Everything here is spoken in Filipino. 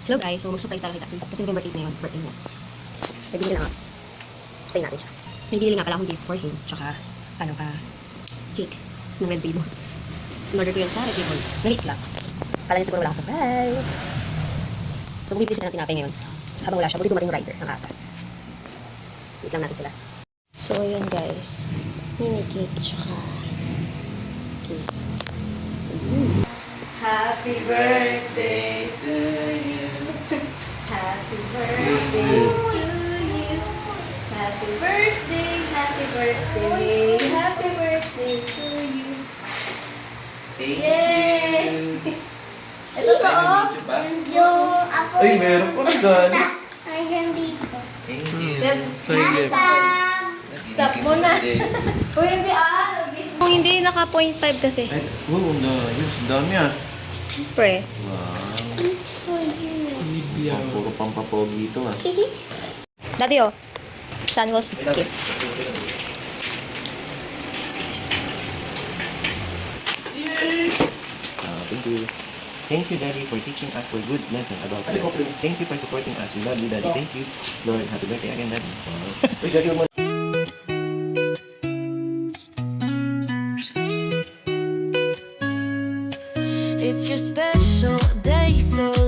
Hello guys, so mag-surprise tayo kita. Kasi November 8 ngayon, birthday mo. Nabili lang ako. Tayo natin siya. May bili nga pala akong gift for him. Tsaka, cake ng Red Ribbon. In-order ko yun sa Red Ribbon. Ganit lang. Kala niya siguro wala akong surprise. So, bumibili sila ng tinapay ngayon. Habang wala siya, buti dumating yung rider ng ata. Wait lang natin sila. So, ayan guys. Mini cake, tsaka cake. Happy birthday to you. Happy birthday to you. Happy birthday, happy birthday, happy birthday to you. Thank Yay! you. Ito pa oh. Yung ako Ay, meron pa rin doon. Nandiyan dito. Thank you. Nasa... Stop mo na. Uy, hindi Kung hindi, naka 0.5 kasi. Ay, wow, ang dami. Ang dami ah. Pre. Wow. For you. Puro pampapogi ito ah. Dati oh. Sunwolf's gift. Thank you. Thank you, Daddy, for teaching us for good lesson about life. Thank you for supporting us. We love you, Daddy. Thank you. Lord, happy birthday again, Daddy. Wow. Uy, Daddy, huwag mo. It's your special day, so